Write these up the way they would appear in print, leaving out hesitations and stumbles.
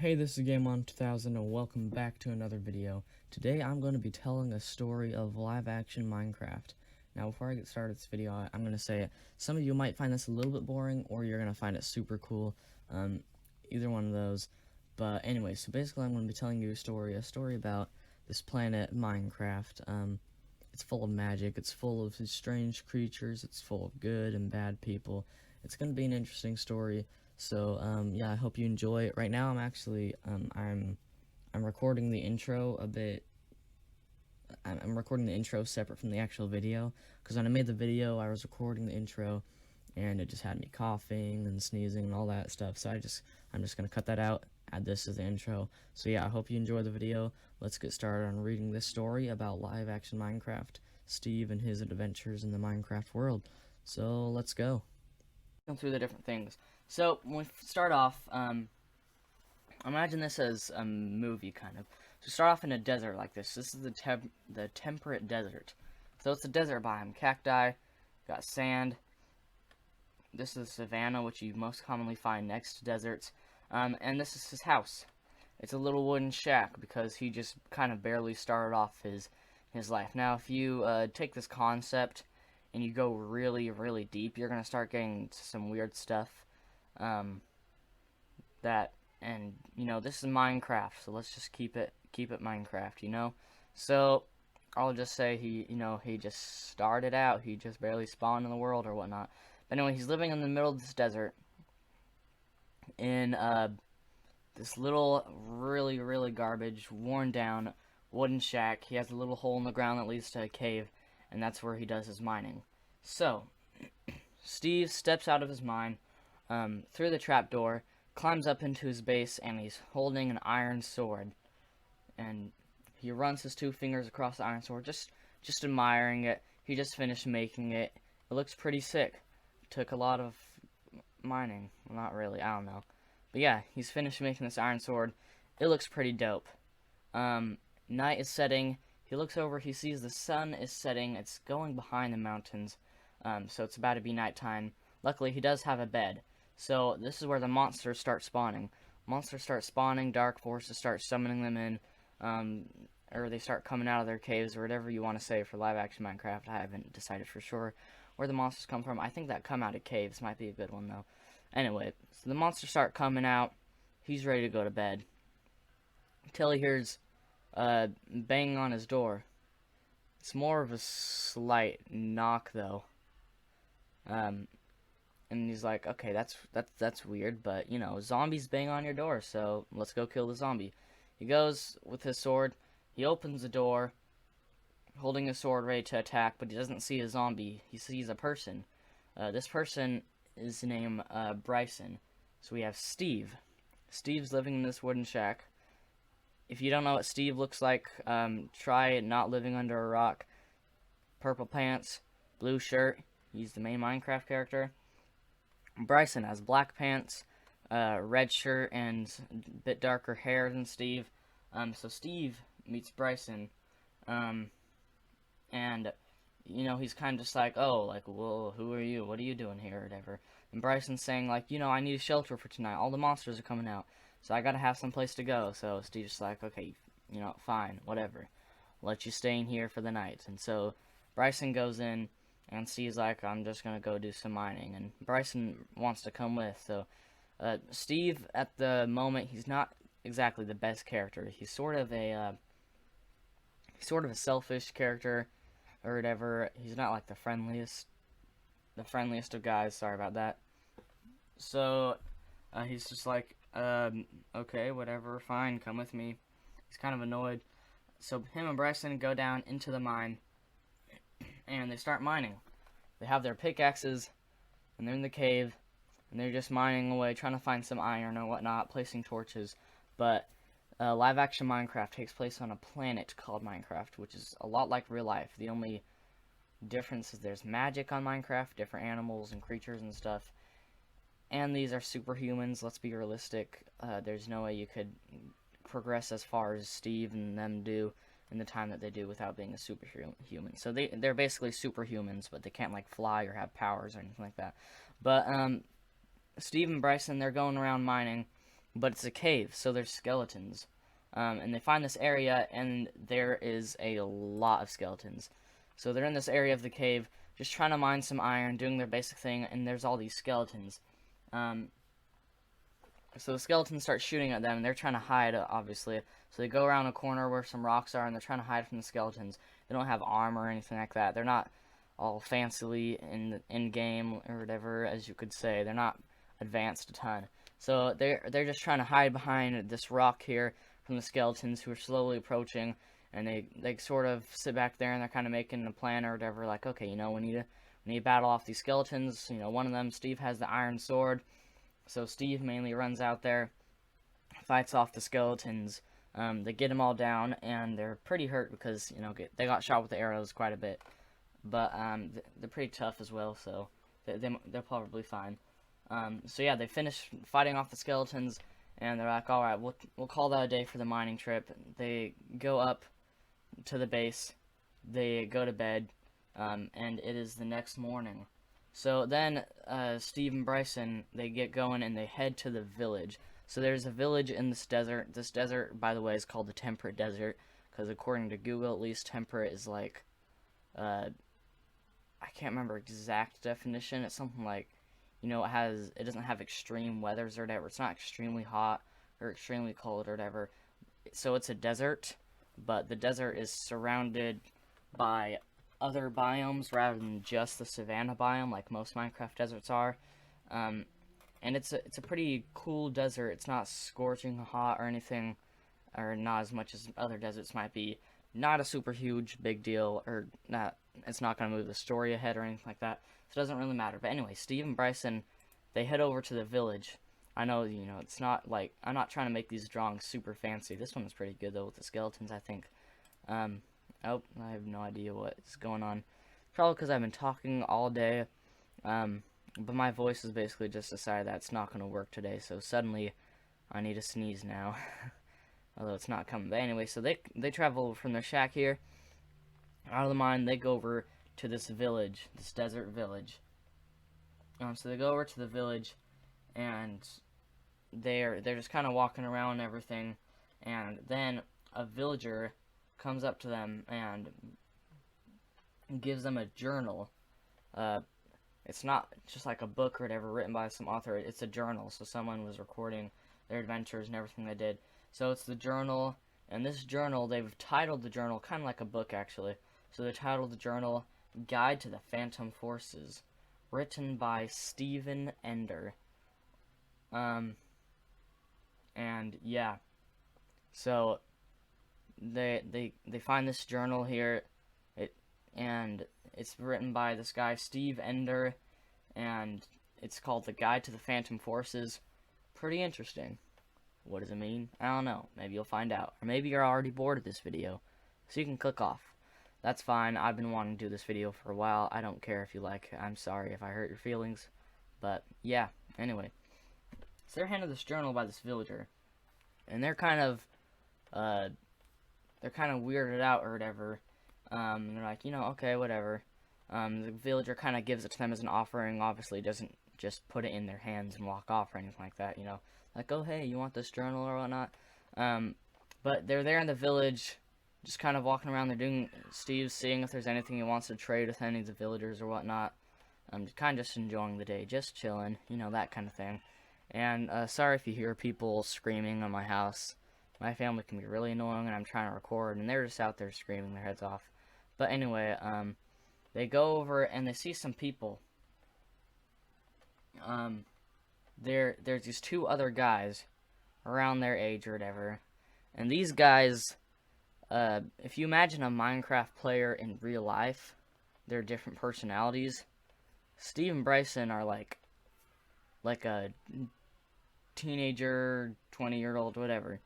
Hey, this is Gameon 2000 and welcome back to another video. Today I'm going to be telling a story of live-action Minecraft. Now before I get started this video, I'm going to say some of you might find this a little bit boring or you're going to find it super cool. Either one of those. But anyway, so basically I'm going to be telling you a story about this planet Minecraft. It's full of magic, it's full of strange creatures, it's full of good and bad people. It's going to be an interesting story. So, yeah, I hope you enjoy it. Right now, I'm actually, I'm recording the intro a bit. I'm recording the intro separate from the actual video, because when I made the video, I was recording the intro, and it just had me coughing and sneezing and all that stuff. So I'm just gonna cut that out, add this as the intro. So yeah, I hope you enjoy the video. Let's get started on reading this story about live-action Minecraft, Steve and his adventures in the Minecraft world. So let's go. Go through the different things. So when we start off, imagine this as a movie kind of. So start off in a desert like this. This is the temperate desert. So it's a desert biome. Cacti, got sand. This is savanna, which you most commonly find next to deserts. And this is his house. It's a little wooden shack because he just kind of barely started off his life. Now, if you take this concept and you go really, really deep, you're gonna start getting to some weird stuff. And you know, this is Minecraft, so let's just keep it Minecraft, you know. So I'll just say he just started out, he just barely spawned in the world or whatnot. But anyway, he's living in the middle of this desert in this little really, really garbage, worn down wooden shack. He has a little hole in the ground that leads to a cave, and that's where he does his mining. So Steve steps out of his mine through the trapdoor, climbs up into his base, and he's holding an iron sword. And he runs his two fingers across the iron sword, just admiring it. He just finished making it. It looks pretty sick. Took a lot of mining. Well, not really, I don't know. But yeah, he's finished making this iron sword. It looks pretty dope. Night is setting. He looks over, he sees the sun is setting. It's going behind the mountains. So it's about to be nighttime. Luckily, he does have a bed. So this is where the monsters start spawning. Monsters start spawning, dark forces start summoning them in, or they start coming out of their caves, or whatever you want to say for live-action Minecraft. I haven't decided for sure where the monsters come from. I think that come out of caves might be a good one, though. Anyway, so the monsters start coming out. He's ready to go to bed. Until he hears banging on his door. It's more of a slight knock, though. And he's like, okay, that's weird, but, you know, zombies bang on your door, so let's go kill the zombie. He goes with his sword, he opens the door, holding his sword ready to attack, but he doesn't see a zombie, he sees a person. This person is named Bryson. So we have Steve. Steve's living in this wooden shack. If you don't know what Steve looks like, try not living under a rock. Purple pants, blue shirt, he's the main Minecraft character. Bryson has black pants, red shirt, and a bit darker hair than Steve. So Steve meets Bryson, and, you know, he's kind of just like, oh, like, well, who are you? What are you doing here, or whatever. And Bryson's saying, like, you know, I need a shelter for tonight. All the monsters are coming out, so I gotta have some place to go. So Steve's just like, okay, you know, fine, whatever. I'll let you stay in here for the night. And so Bryson goes in, and Steve's like, I'm just going to go do some mining. And Bryson wants to come with. So Steve, at the moment, he's not exactly the best character. He's sort of a selfish character or whatever. He's not like the friendliest of guys. Sorry about that. So he's just like, okay, whatever, fine, come with me. He's kind of annoyed. So him and Bryson go down into the mine, and they start mining. They have their pickaxes, and they're in the cave, and they're just mining away, trying to find some iron or whatnot, placing torches. But live-action Minecraft takes place on a planet called Minecraft, which is a lot like real life. The only difference is there's magic on Minecraft, different animals and creatures and stuff. And these are superhumans, let's be realistic. There's no way you could progress as far as Steve and them do in the time that they do without being a superhuman. So they're basically superhumans, but they can't, like, fly or have powers or anything like that. But Steve and Bryson, they're going around mining, but it's a cave, so there's skeletons. And they find this area, and there is a lot of skeletons. So they're in this area of the cave, just trying to mine some iron, doing their basic thing, and there's all these skeletons. So the skeletons start shooting at them, and they're trying to hide, obviously. So they go around a corner where some rocks are, and they're trying to hide from the skeletons. They don't have armor or anything like that. They're not all fancily in game or whatever, as you could say. They're not advanced a ton. So they're just trying to hide behind this rock here from the skeletons who are slowly approaching, and they sort of sit back there, and they're kind of making a plan or whatever. Like, okay, you know, we need to battle off these skeletons. You know, one of them, Steve, has the iron sword. So Steve mainly runs out there, fights off the skeletons. They get them all down, and they're pretty hurt because, you know, they got shot with the arrows quite a bit. But they're pretty tough as well, so they're probably fine. So yeah, they finish fighting off the skeletons, and they're like, alright, we'll call that a day for the mining trip. They go up to the base, they go to bed, and it is the next morning. So then, Steve and Bryson, they get going and they head to the village. So there's a village in this desert. This desert, by the way, is called the Temperate Desert, because according to Google, at least, temperate is like, I can't remember exact definition. It's something like, you know, it doesn't have extreme weathers or whatever. It's not extremely hot or extremely cold or whatever. So it's a desert, but the desert is surrounded by other biomes rather than just the savanna biome like most Minecraft deserts are. And it's a pretty cool desert. It's not scorching hot or anything, or not as much as other deserts might be. Not a super huge big deal, or not. It's not going to move the story ahead or anything like that. So it doesn't really matter. But anyway, Steve and Bryson, they head over to the village. I know, you know, it's not like, I'm not trying to make these drawings super fancy. This one is pretty good though with the skeletons, I think. Oh, I have no idea what's going on. Probably because I've been talking all day. But my voice has basically just decided that it's not going to work today. So suddenly, I need to sneeze now. Although it's not coming. But anyway, so they travel from their shack here, out of the mine. They go over to this village, this desert village. So they go over to the village, and they're just kind of walking around and everything. And then a villager comes up to them and gives them a journal. It's not just like a book or whatever written by some author. It's a journal, so someone was recording their adventures and everything they did. So it's the journal, and this journal, they've titled the journal kind of like a book, actually. So they titled the journal Guide to the Phantom Forces, written by Steven Ender. And yeah, so they find this journal here, and it's written by this guy Steve Ender, and it's called The Guide to the Phantom Forces. Pretty interesting. What does it mean? I don't know. Maybe you'll find out. Or maybe you're already bored of this video, so you can click off. That's fine. I've been wanting to do this video for a while. I don't care if you like it. I'm sorry if I hurt your feelings. But, yeah. Anyway. So they're handed this journal by this villager. And they're kind of weirded out or whatever. They're like, you know, okay, whatever. The villager kind of gives it to them as an offering. Obviously doesn't just put it in their hands and walk off or anything like that, you know. Like, oh, hey, you want this journal or whatnot? But they're there in the village, just kind of walking around. They're doing, Steve's seeing if there's anything he wants to trade with any of the villagers or whatnot. Kind of just enjoying the day, just chilling, you know, that kind of thing. And, sorry if you hear people screaming on my house. My family can be really annoying, and I'm trying to record, and they're just out there screaming their heads off. But anyway, they go over, and they see some people. There's these two other guys around their age or whatever, and these guys, if you imagine a Minecraft player in real life, they're different personalities. Steve and Bryson are like a teenager, 20-year-old, whatever.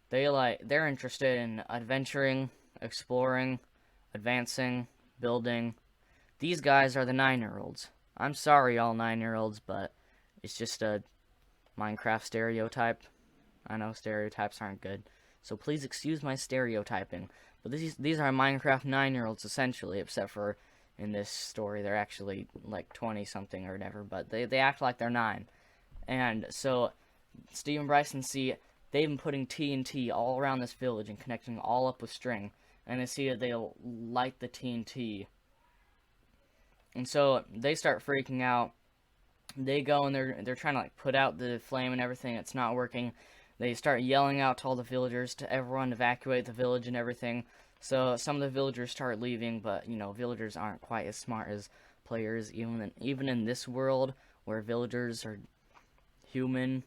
They're interested in adventuring, exploring, advancing, building. These guys are the 9-year-olds. I'm sorry, all 9-year-olds, but it's just a Minecraft stereotype. I know stereotypes aren't good, so please excuse my stereotyping. But these are Minecraft 9-year-olds, essentially, except for in this story they're actually like 20-something or whatever, but they act like they're 9. And so Steve and Bryson see they've been putting TNT all around this village and connecting all up with string, and they see that they'll light the TNT. And so they start freaking out. They go and they're trying to like put out the flame and everything. It's not working. They start yelling out to all the villagers to everyone evacuate the village and everything. So some of the villagers start leaving, but you know, villagers aren't quite as smart as players, even in this world where villagers are human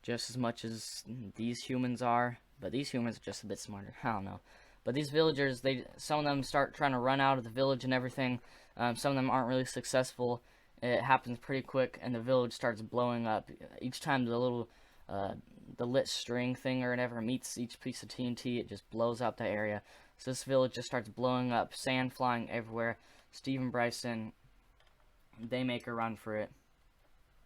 just as much as these humans are. But these humans are just a bit smarter. I don't know. But these villagers, some of them start trying to run out of the village and everything. Some of them aren't really successful. It happens pretty quick, and the village starts blowing up. Each time the lit string thing or whatever meets each piece of TNT, it just blows up the area. So this village just starts blowing up, sand flying everywhere. Steve and Bryson, they make a run for it.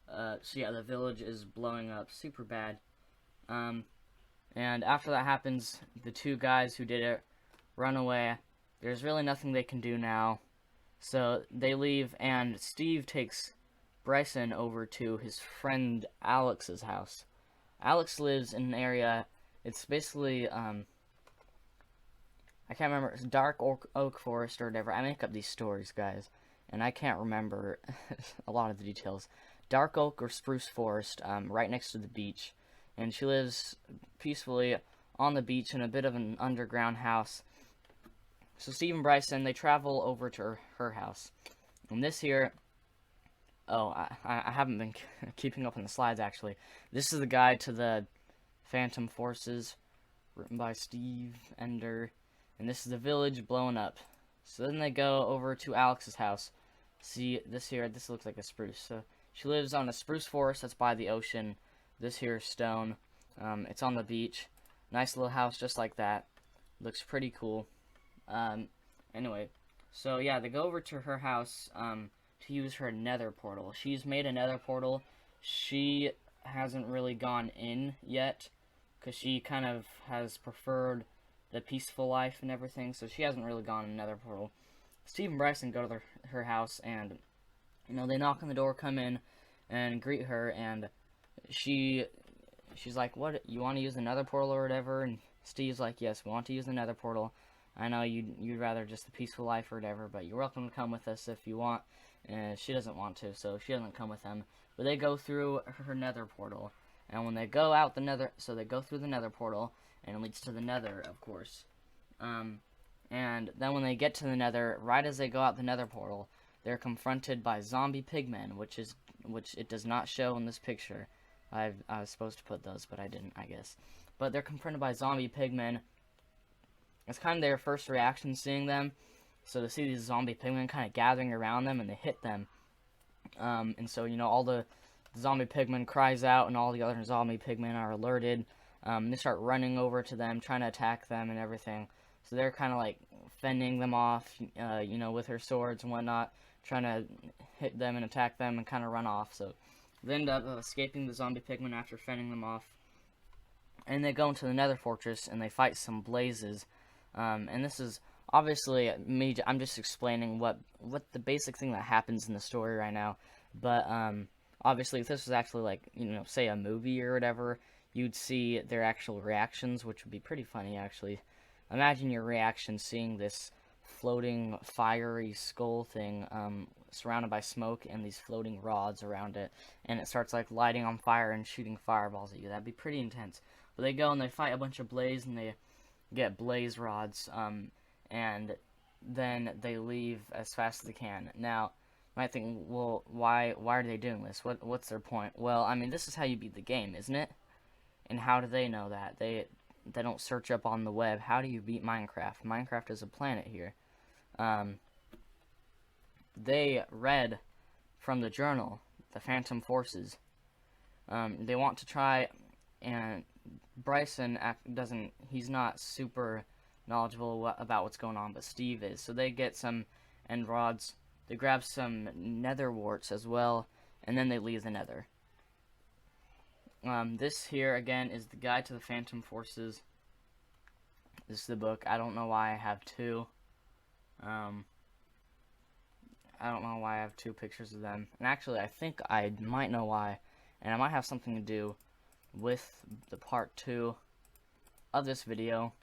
So yeah, the village is blowing up super bad. And after that happens, the two guys who did it run away. There's really nothing they can do now. So they leave, and Steve takes Bryson over to his friend Alex's house. Alex lives in an area, it's basically, I can't remember, it's dark oak forest or whatever. I make up these stories, guys, and I can't remember a lot of the details. Dark oak or spruce forest, right next to the beach. And she lives peacefully on the beach in a bit of an underground house. So Steve and Bryson, they travel over to her house. And this here, I haven't been keeping up on the slides, actually. This is the guide to the Phantom Forces, written by Steve Ender. And this is the village blowing up. So then they go over to Alex's house. See, this looks like a spruce. So she lives on a spruce forest that's by the ocean. This here is stone. It's on the beach. Nice little house just like that. Looks pretty cool. Anyway, so yeah, they go over to her house to use her nether portal. She's made a nether portal. She hasn't really gone in yet, because she kind of has preferred the peaceful life and everything, so she hasn't really gone in nether portal. Steve and Bryson go to her house, and you know, they knock on the door, come in, and greet her, and she's like, "What, you want to use the nether portal or whatever?" And Steve's like, "Yes, we want to use the nether portal. I know you'd rather just a peaceful life or whatever, but you're welcome to come with us if you want." And she doesn't want to, so she doesn't come with them. But they go through her nether portal, and when they go out the nether, so they go through the nether portal, and it leads to the nether, of course. And then when they get to the nether, right as they go out the nether portal, they're confronted by zombie pigmen, which it does not show in this picture. I was supposed to put those, but I didn't, I guess. But they're confronted by zombie pigmen. It's kind of their first reaction seeing them. So to see these zombie pigmen kind of gathering around them, and they hit them. And so, you know, all the zombie pigmen cries out, and all the other zombie pigmen are alerted. They start running over to them, trying to attack them and everything. So they're kind of like fending them off, you know, with her swords and whatnot, trying to hit them and attack them and kind of run off. So they end up escaping the zombie pigmen after fending them off. And they go into the nether fortress, and they fight some blazes. And this is obviously me. I'm just explaining what the basic thing that happens in the story right now. But obviously, if this was actually like, you know, say a movie or whatever, you'd see their actual reactions, which would be pretty funny, actually. Imagine your reaction seeing this floating fiery skull thing surrounded by smoke and these floating rods around it, and it starts like lighting on fire and shooting fireballs at you. That'd be pretty intense. But they go and they fight a bunch of blaze, and they get blaze rods, and then they leave as fast as they can. Now, you might think, well, why are they doing this? What's their point? Well, I mean, this is how you beat the game, isn't it? And how do they know that? They don't search up on the web. How do you beat Minecraft? Minecraft is a planet here. They read from the journal, the Phantom Forces. They want to try, and Bryson he's not super knowledgeable about what's going on, but Steve is. So they get some end rods, they grab some nether warts as well, and then they leave the nether. This here, again, is the guide to the Phantom Forces. This is the book. I don't know why I have two. I don't know why I have two pictures of them. And actually, I think I might know why. And it might have something to do with the part 2 of this video.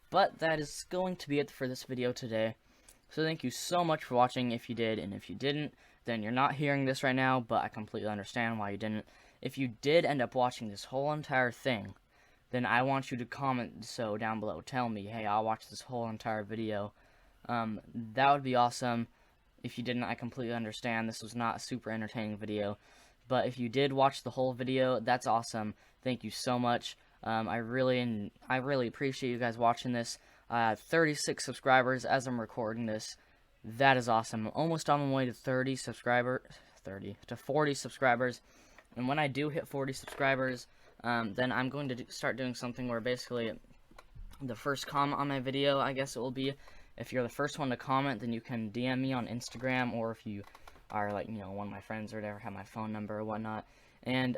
But that is going to be it for this video today. So thank you so much for watching if you did, and if you didn't, then you're not hearing this right now, but I completely understand why you didn't. If you did end up watching this whole entire thing, then I want you to comment so down below. Tell me, hey, I'll watch this whole entire video. That would be awesome. If you didn't, I completely understand. This was not a super entertaining video. But if you did watch the whole video, that's awesome. Thank you so much. I really appreciate you guys watching this. 36 subscribers as I'm recording this. That is awesome. I'm almost on my way to 40 subscribers. And when I do hit 40 subscribers, then I'm going to start doing something where basically the first comment on my video, I guess it will be, if you're the first one to comment, then you can DM me on Instagram, or if you are, like, you know, one of my friends or whatever, have my phone number or whatnot. And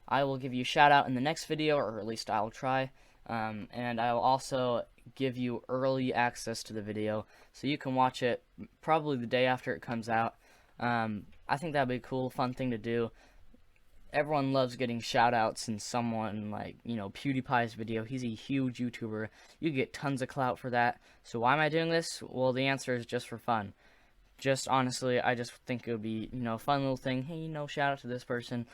I will give you a shout out in the next video, or at least I'll try. And I will also give you early access to the video, so you can watch it probably the day after it comes out. I think that'd be a cool, fun thing to do. Everyone loves getting shout outs in someone, like, you know, PewDiePie's video. He's a huge YouTuber. You get tons of clout for that. So why am I doing this? Well, the answer is just for fun. Just honestly, I just think it would be, you know, a fun little thing. Hey, you know, shout out to this person.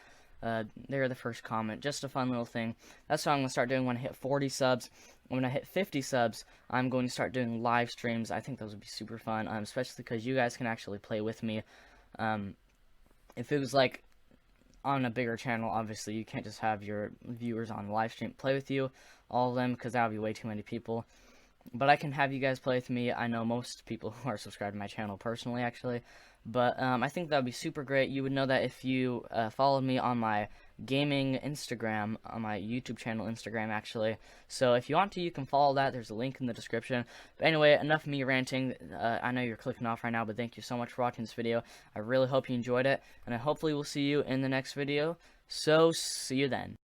They're the first comment. Just a fun little thing. That's what I'm going to start doing when I hit 40 subs. When I hit 50 subs, I'm going to start doing live streams. I think those would be super fun, especially because you guys can actually play with me. If it was like on a bigger channel, obviously you can't just have your viewers on the live stream play with you, all of them, because that would be way too many people. But I can have you guys play with me. I know most people who are subscribed to my channel personally, actually. But I think that would be super great. You would know that if you followed me on my gaming Instagram, on my YouTube channel Instagram, actually. So if you want to, you can follow that. There's a link in the description. But anyway, enough of me ranting. I know you're clicking off right now, but thank you so much for watching this video. I really hope you enjoyed it, and I hopefully will see you in the next video. So see you then.